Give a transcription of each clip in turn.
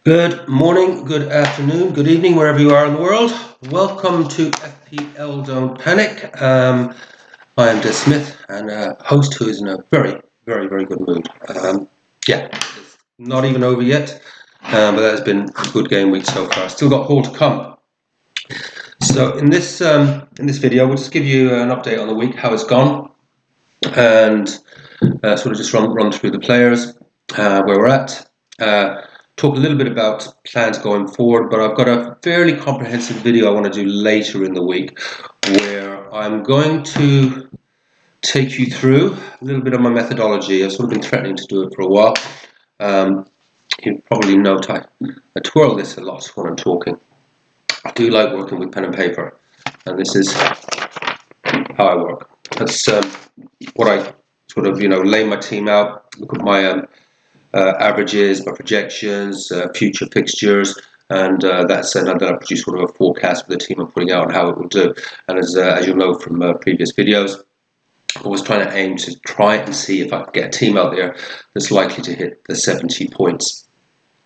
Good morning, good afternoon, good evening, wherever you are in the world. Welcome to FPL Don't Panic. I am Des Smith, and a host who is in a very, very, very good mood. It's not even over yet, but that has been a good game week so far. Still got Hall to come. So in this video, we'll just give you an update on the week, how it's gone, and sort of just run through the players, where we're at. Talk a little bit about plans going forward, but I've got a fairly comprehensive video I want to do later in the week where I'm going to take you through a little bit of my methodology. I've sort of been threatening to do it for a while. You probably note I twirl this a lot when I'm talking. I do like working with pen and paper, and this is how I work. That's what I sort of, lay my team out, look at my averages, my projections, future fixtures, and that's another. I produce sort of a forecast for the team I'm putting out and how it will do. And as you'll know from previous videos, I'm always trying to aim to try and see if I can get a team out there that's likely to hit the 70 points.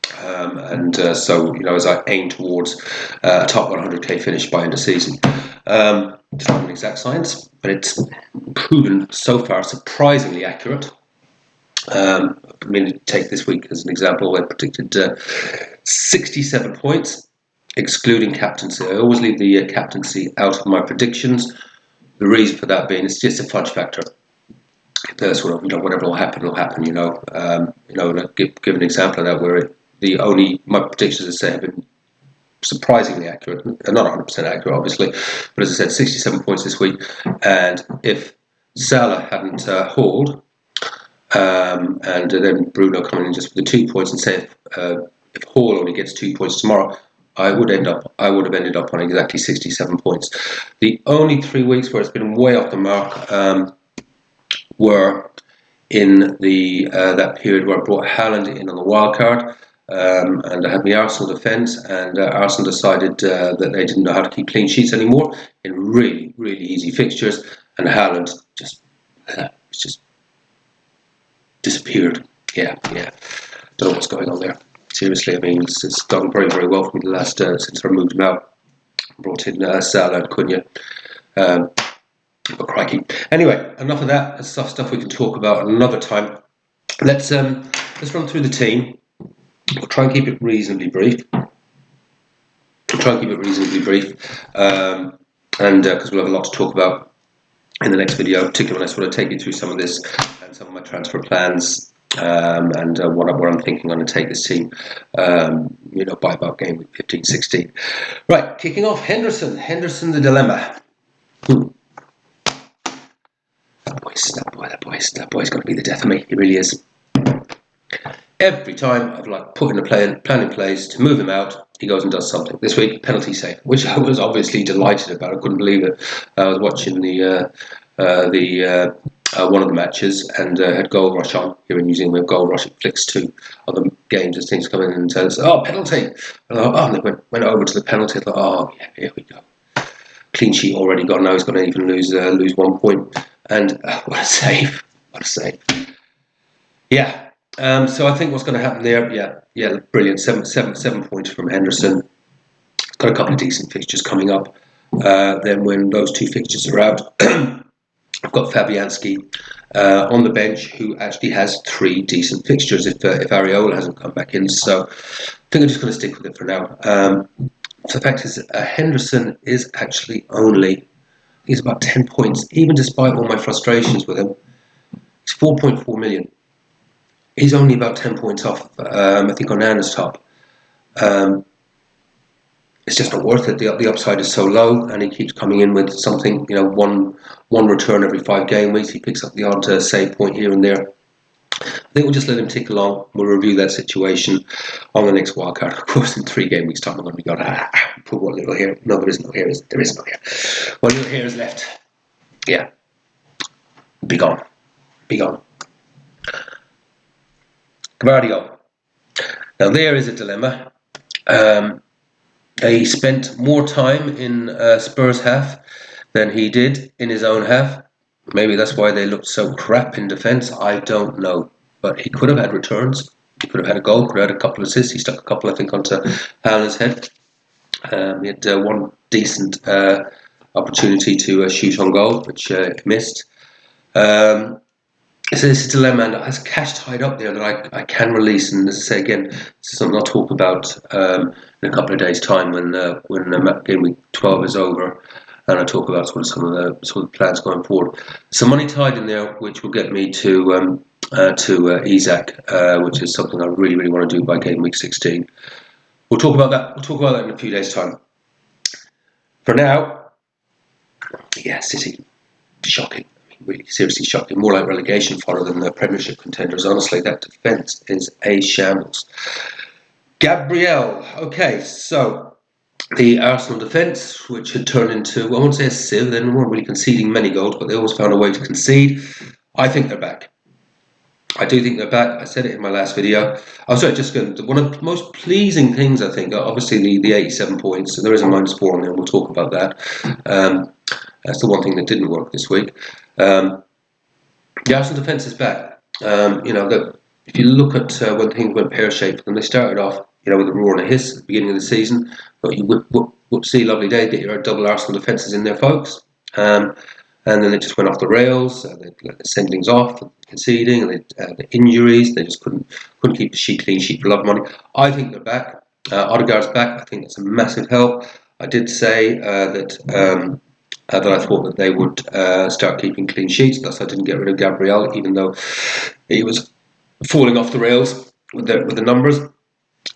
So as I aim towards a top 100k finish by end of season. It's not an exact science, but it's proven so far surprisingly accurate. Take this week as an example. I predicted 67 points, excluding captaincy. I always leave the captaincy out of my predictions. The reason for that being it's just a fudge factor. Sort of, whatever will happen, will happen. Give an example of that where my predictions, as I say, have been surprisingly accurate. Not 100% accurate, obviously, but as I said, 67 points this week. And if Salah hadn't hauled, and then Bruno coming in just with the 2 points, and say if Hall only gets 2 points tomorrow, I would have ended up on exactly 67 points. The only 3 weeks where it's been way off the mark were in the that period where I brought Haaland in on the wild card, and I had my Arsenal defence, and Arsenal decided that they didn't know how to keep clean sheets anymore in really, really easy fixtures, and Haaland just disappeared. Yeah. Don't know what's going on there. Seriously, it's done very, very well for me the last since I moved him out. Brought in Salah and Cunha. But crikey. Anyway, enough of that. That's stuff we can talk about another time. Let's run through the team. We'll try and keep it reasonably brief. And because we'll have a lot to talk about in the next video, particularly when I sort of take you through some of this and some of my transfer plans, and where I'm thinking I'm going to take this team, by about game week 15, 16. Right, kicking off, Henderson the dilemma. That boy's going to be the death of me. He really is. Every time I've put in a plan in place to move him out, he goes and does something. This week, penalty save, which I was obviously delighted about. I couldn't believe it. I was watching one of the matches and had Goal Rush on here in New Zealand. We have Goal Rush. It flicks to other games as things come in and says, "Oh, penalty!" And they went over to the penalty. I thought, "Oh yeah, here we go. Clean sheet already gone. Now he's going to even lose 1 point." And what a save! Yeah. So I think what's going to happen there, brilliant. Seven points from Henderson. He's got a couple of decent fixtures coming up. Then when those 2 fixtures are out, I've got Fabianski on the bench, who actually has 3 decent fixtures if Areola hasn't come back in. So I think I'm just going to stick with it for now. The fact is, Henderson is actually he's about 10 points, even despite all my frustrations with him. He's 4.4 million. He's only about 10 points off, I think, Onana's top. It's just not worth it. The upside is so low, and he keeps coming in with something, one return every 5 game weeks. He picks up the odd save point here and there. I think we'll just let him tick along. We'll review that situation on the next wildcard. Of course, in 3 game weeks' time, I'm going to be going, put one little hair. No, there is no hair. There is no hair. 1 little hair is left. Yeah. Be gone. Guardiola. Now there is a dilemma. He spent more time in Spurs half than he did in his own half. Maybe that's why they looked so crap in defence. I don't know. But he could have had returns. He could have had a goal, could have had a couple of assists. He stuck a couple, I think, onto Haaland's head. He had one decent opportunity to shoot on goal, which he missed. So this is a dilemma, and has cash tied up there that I can release. And as I say again, this is something I'll talk about in a couple of days' time when game week 12 is over, and I'll talk about some of the plans going forward. Some money tied in there, which will get me to Isaac, which is something I really, really want to do by game week 16. We'll talk about that. We'll talk about that in a few days' time. For now, yeah, City, shocking. Really seriously shocking, more like relegation fodder than the Premiership contenders. Honestly, that defence is a shambles. Gabriel, okay, so the Arsenal defence, which had turned into, well, I won't say a sieve, they weren't really conceding many goals, but they always found a way to concede. I think they're back. I do think they're back. I said it in my last video. I'm sorry, just going to, one of the most pleasing things, I think, obviously the 87 points, so there is a -4 on there, and we'll talk about that. That's the one thing that didn't work this week. The Arsenal defence is back. If you look at when things went pear-shaped for them, they started off, with a roar and a hiss at the beginning of the season. But you whoop-see, lovely day, get your double Arsenal defences in there, folks. And then it just went off the rails. They let the sendings off, conceding, and the injuries. They just couldn't keep the clean sheet for love of money. I think they're back. Odegaard's back. I think that's a massive help. I did say that I thought that they would start keeping clean sheets. Thus, I didn't get rid of Gabriel, even though he was falling off the rails with the numbers.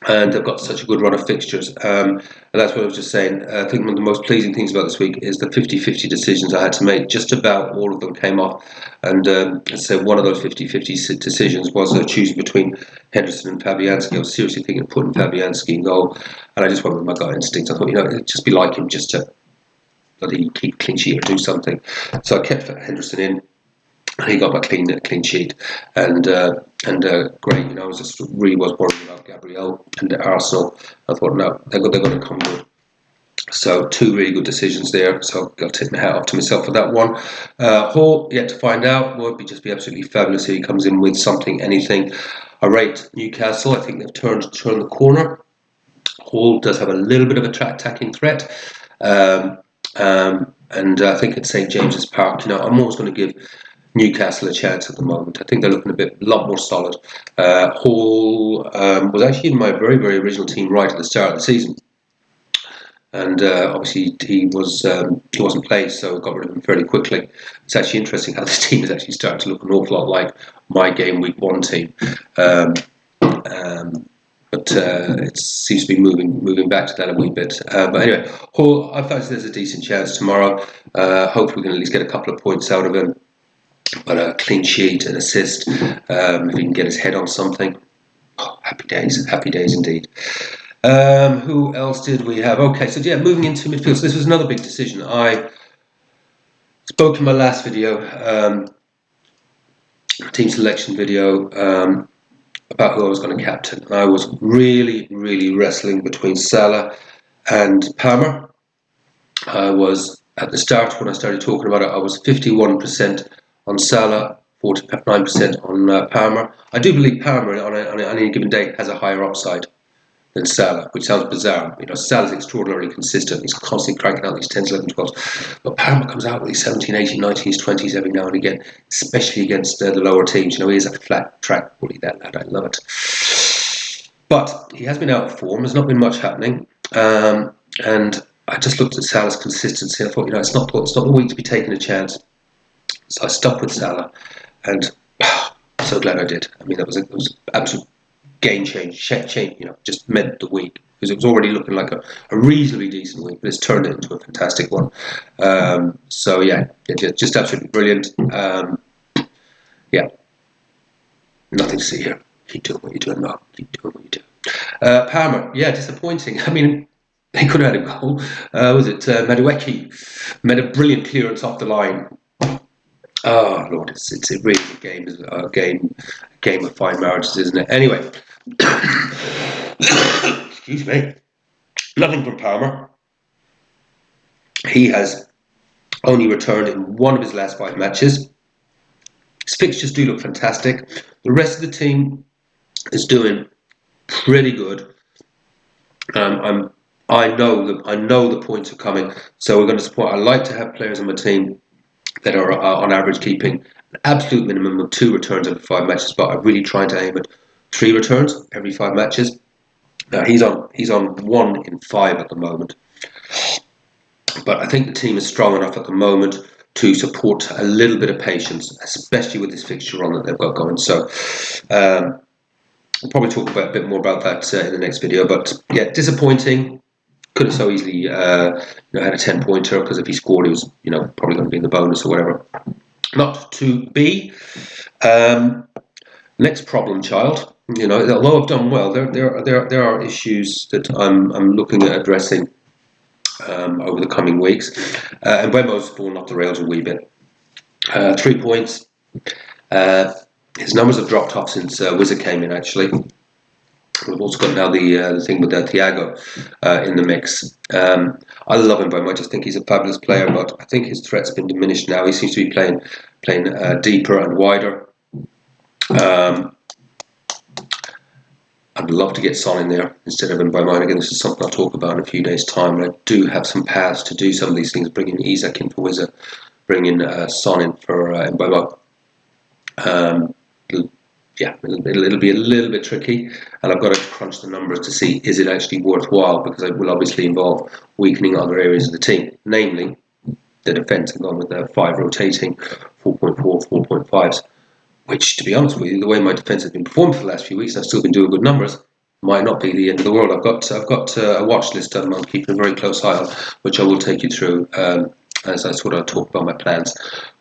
And they've got such a good run of fixtures. And that's what I was just saying. I think one of the most pleasing things about this week is the 50-50 decisions I had to make. Just about all of them came off. And so one of those 50-50 decisions was choosing between Henderson and Fabianski. I was seriously thinking of putting Fabianski in goal. And I just went with my gut instincts. I thought, it'd just be like him just to bloody keep clean sheet or do something. So I kept Henderson in. He got my clean sheet, and great. I was just really was worried about Gabriel and Arsenal. I thought, no, they're going to come good. So 2 really good decisions there. So I'll take my hat off to myself for that one. Hall, yet to find out. Would just be absolutely fabulous if he comes in with something, anything. I rate Newcastle. I think they've turned the corner. Hall does have a little bit of a attacking threat. And I think at St James's Park, I'm always going to give Newcastle a chance at the moment. I think they're looking a lot more solid. Hall was actually in my very, very original team right at the start of the season, and obviously he wasn't played, so got rid of him fairly quickly. It's actually interesting how this team is actually starting to look an awful lot like my game week 1 team. But it seems to be moving back to that a wee bit. But anyway, Hall, I fancy there's a decent chance tomorrow. Hopefully we can at least get a couple of points out of him. But a clean sheet, an assist, if he can get his head on something. Oh, happy days indeed. Who else did we have? Okay, so yeah, moving into midfield. So this was another big decision. I spoke in my last video, team selection video, about who I was going to captain. And I was really, really wrestling between Salah and Palmer. I was, at the start when I started talking about it, I was 51% on Salah, 49% on Palmer. I do believe Palmer on any given day has a higher upside than Salah, which sounds bizarre. Salah's extraordinarily consistent. He's constantly cranking out these 10s, 11s, 12s. But Palmer comes out with these 17, 18, 19s, 20s every now and again, especially against the lower teams. He is a flat track bully, that lad. I love it. But he has been out of form. There's not been much happening. And I just looked at Salah's consistency. I thought, it's not the week to be taking a chance. So I stuck with Salah, and I'm so glad I did. I mean, it was absolute game change, just meant the week, because it was already looking like a reasonably decent week, but it's turned it into a fantastic one. So yeah, just absolutely brilliant. Yeah, nothing to see here. Keep doing what you're doing, Mark. Keep doing what you do. Palmer, yeah, disappointing. I mean, he could have had a goal. Was it Madueke? Made a brilliant clearance off the line. Oh Lord, it's really a game of fine marriages, isn't it? Anyway, excuse me. Nothing from Palmer. He has only returned in one of his last 5 matches. His fixtures do look fantastic. The rest of the team is doing pretty good. I know the points are coming, so we're going to support. I like to have players on my team that are on average keeping an absolute minimum of 2 returns every 5 matches, but I'm really trying to aim at 3 returns every 5 matches. Now he's on 1 in 5 at the moment, but I think the team is strong enough at the moment to support a little bit of patience, especially with this fixture run that they've got going. So we'll probably talk a bit more about that in the next video. But yeah, disappointing. Could have so easily had a 10-pointer, because if he scored, he was probably going to be in the bonus or whatever. Not to be. Next problem child. Although I've done well, there are issues that I'm looking at addressing over the coming weeks. And Wembo's fallen off the rails a wee bit. 3 points. His numbers have dropped off since Wizard came in, actually. We've also got now the thing with Thiago in the mix. I love him very much. I just think he's a fabulous player, but I think his threat's been diminished now. He seems to be playing deeper and wider. I'd love to get Son in there instead of Mbeumo. Again, this is something I'll talk about in a few days' time. And I do have some paths to do some of these things, bringing Isak in for Wizard, bringing Son in for Mbeumo. It'll be a little bit tricky, and I've got to crunch the numbers to see is it actually worthwhile, because it will obviously involve weakening other areas of the team, namely the defence. I've gone with 5 rotating, 4.4, 4.5s, which, to be honest with you, the way my defence has been performing for the last few weeks, I've still been doing good numbers, might not be the end of the world. I've got a watch list I'm keeping a very close eye on, which I will take you through as I sort of talk about my plans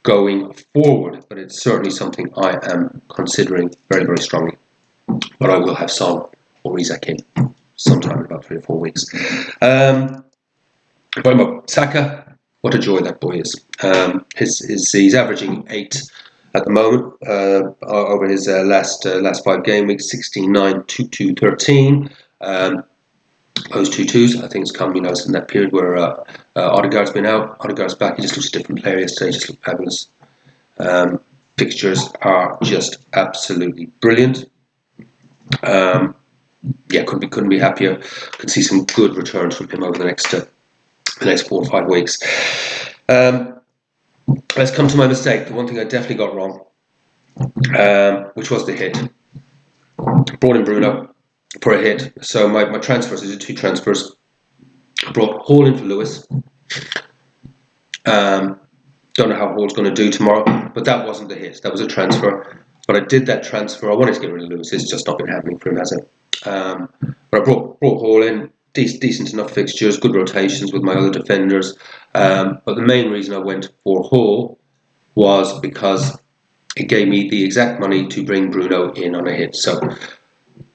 going forward. But it's certainly something I am considering very, very strongly. But I will have Son or Isak in sometime in about 3 or 4 weeks. Saka, what a joy that boy is. He's averaging 8 at the moment over his last 5 game weeks: 16, 9, 2, 2, 13. Those 2-2s, I think it's come, in that period where Odegaard's been out. Odegaard's back. He just looks a different player yesterday. Just looked fabulous. Fixtures are just absolutely brilliant. Couldn't be happier. Could see some good returns from him over the next 4 or 5 weeks. Let's come to my mistake. The one thing I definitely got wrong, which was the hit. Brought in Bruno for a hit. So my transfers, I did 2 transfers. I brought Hall in for Lewis. Don't know how Hall's going to do tomorrow, but that wasn't a hit. That was a transfer. But I did that transfer. I wanted to get rid of Lewis. It's just not been happening for him, has it? But I brought Hall in. Decent enough fixtures, good rotations with my other defenders. But the main reason I went for Hall was because it gave me the exact money to bring Bruno in on a hit. So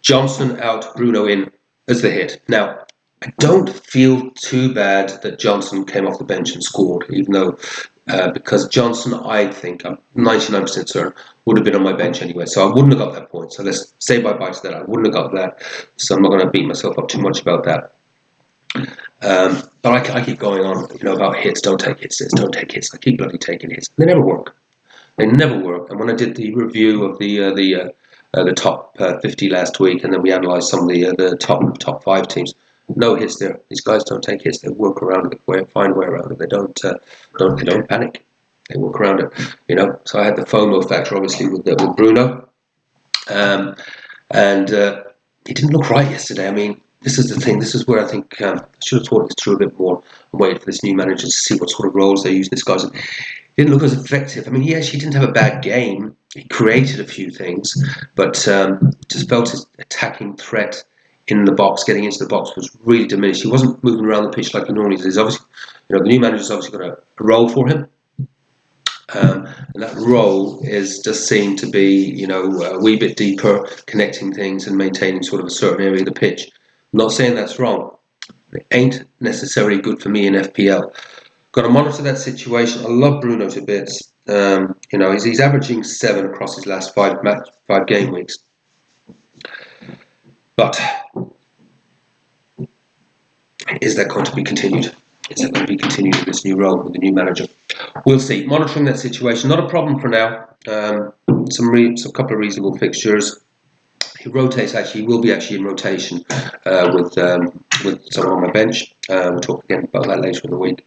Johnson out, Bruno in as the hit. Now, I don't feel too bad that Johnson came off the bench and scored, even though because Johnson, I think, I'm 99% certain, would have been on my bench anyway. So I wouldn't have got that point. So let's say bye-bye to that. I wouldn't have got that. So I'm not going to beat myself up too much about that. But I keep going on, about hits. Don't take hits. Don't take hits. I keep bloody taking hits. They never work. They never work. And when I did the review of the top 50 last week, and then we analysed some of the top 5 teams, no hits there. These guys don't take hits. They work around it. They find a way around it. They don't panic. They work around it. So I had the FOMO factor, obviously, with Bruno, and he didn't look right yesterday. I mean, this is the thing. This is where I think I should have thought this through a bit more and waited for this new manager to see what sort of roles they use this guy's. He didn't look as effective. I mean, he actually didn't have a bad game. He created a few things, but just felt his attacking threat in the box, getting into the box, was really diminished. He wasn't moving around the pitch like he normally does. He's obviously, the new manager's obviously got a role for him. And that role just seemed to be, a wee bit deeper, connecting things and maintaining sort of a certain area of the pitch. I'm not saying that's wrong. It ain't necessarily good for me in FPL. Got to monitor that situation. I love Bruno to bits. He's averaging 7 across his last 5 game weeks. But is that going to be continued? Is that going to be continued in this new role with the new manager? We'll see. Monitoring that situation, not a problem for now. Some couple of reasonable fixtures. he rotates. Actually, he will be actually in rotation with someone on my bench. We'll talk again about that later in the week.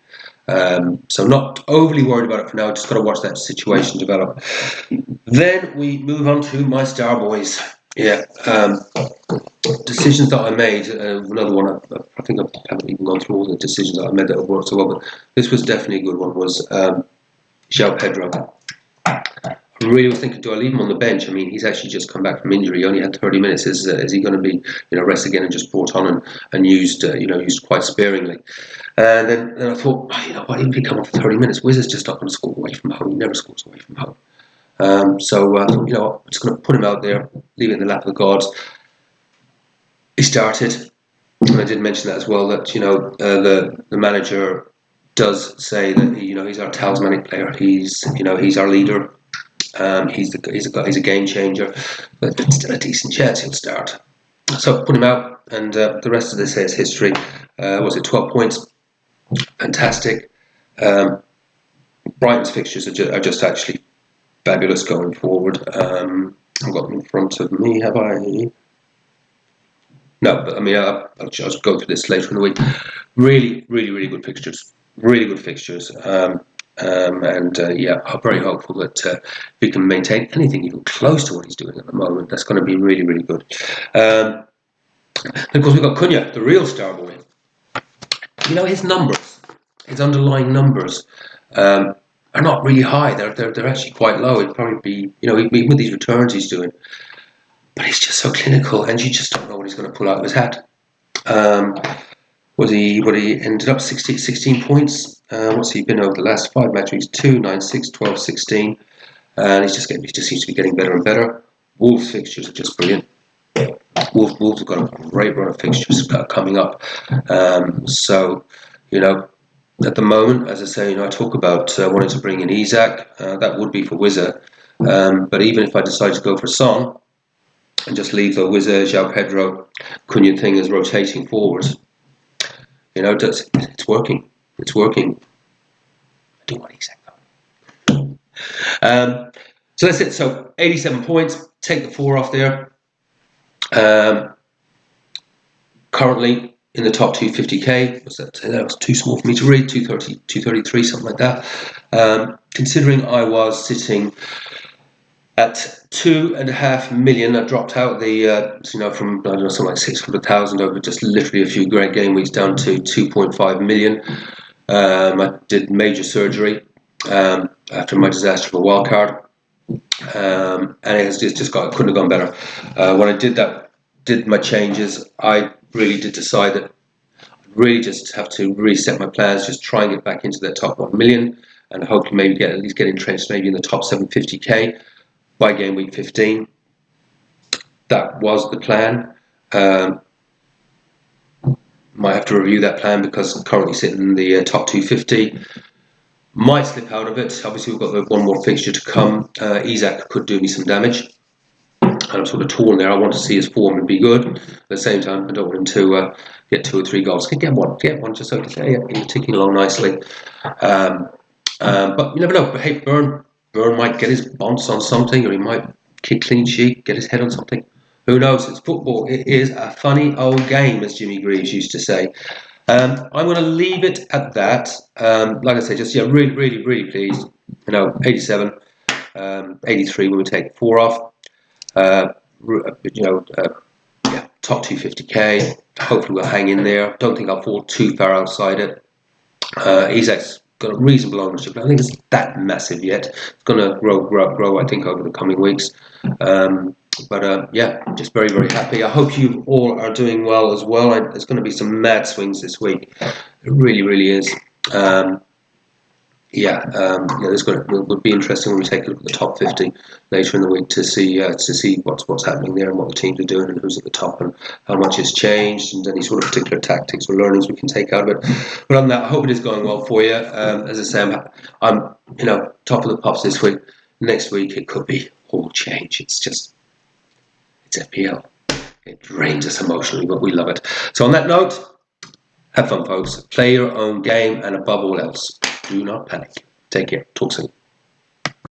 So not overly worried about it for now. Just got to watch that situation develop. Then we move on to my star boys. Yeah, decisions that I made. Another one. I think I haven't even gone through all the decisions that I made that have worked so well, but this was definitely a good one. Was João Pedro. I really was thinking, do I leave him on the bench? I mean, he's actually just come back from injury. He only had 30 minutes. Is he going to be, rest again and just brought on and used, used quite sparingly? And then I thought, what? Even if he come on for 30 minutes, Wiz is just not going to score away from home. He never scores away from home. So I thought, I'm just going to put him out there, leave it in the lap of the gods. He started, and I did mention that as well. That the manager does say that he's our talismanic player. He's our leader. He's a game changer, but it's still a decent chance he'll start. So put him out, and the rest of this is history. Was it 12 points? Fantastic. Brighton's fixtures are just actually fabulous going forward. I've got them in front of me. Have I? No, but I mean I'll just go through this later in the week. Really, really, really good fixtures. Really good fixtures. I'm very hopeful that if he can maintain anything even close to what he's doing at the moment, that's going to be really, really good. And of course, we've got Cunha, the real star boy. His numbers, his underlying numbers, are not really high. They're actually quite low. It'd probably be, even with these returns he's doing, but he's just so clinical, and you just don't know what he's going to pull out of his hat. He ended up 16 points. What's he been over the last 5 matches? 2, 9, 6, 12, 16. And he just seems to be getting better and better. Wolves fixtures are just brilliant. Wolves have got a great run of fixtures coming up. At the moment, as I say, I talk about wanting to bring in Isak. That would be for Wizza. But even if I decide to go for Son and just leave the Wizza, João Pedro, Cunha thing as rotating forwards, it's working. It's working. I do want Isak though. So that's it. So 87 points. Take the 4 off there. Currently in the top 250k. That was too small for me to read. 230, 233, something like that. Considering I was sitting at 2.5 million, I dropped out from something like 600,000 over just literally a few great game weeks down to 2.5 million. I did major surgery after my disaster for wildcard, and it has just couldn't have gone better. When I did my changes, I really did decide that I really just have to reset my plans, just try and get back into that top 1 million, and hopefully maybe at least get entrenched maybe in the top 750k by game week 15. That was the plan. Might have to review that plan because I'm currently sitting in the top 250. Might slip out of it. Obviously, we've got one more fixture to come. Isak could do me some damage. I'm sort of torn there. I want to see his form and be good. At the same time, I don't want him to get 2 or 3 goals. Get one just okay. Yeah, he's ticking along nicely. But you never know. But hey, Byrne might get his bonds on something, or he might kick clean sheet, get his head on something. Who knows? It's football. It is a funny old game, as Jimmy Greaves used to say. I'm going to leave it at that. Like I say, just really, really, really pleased. 87, 83 when we take 4 off. Top 250k. Hopefully we'll hang in there. Don't think I'll fall too far outside it. Isak's got a reasonable ownership. I don't think it's that massive yet. It's going to grow. I think over the coming weeks. Just very, very happy. I hope you all are doing well as well. There's going to be some mad swings this week. It really, really is. It would be interesting when we take a look at the top 50 later in the week to see what's happening there and what the teams are doing and who's at the top and how much has changed and any sort of particular tactics or learnings we can take out of it. But on that, I hope it is going well for you. As I say, I'm top of the pops this week. Next week it could be all change. It's FPL. It drains us emotionally, but we love it. So on that note, have fun, folks. Play your own game, and above all else, do not panic. Take care. Talk soon.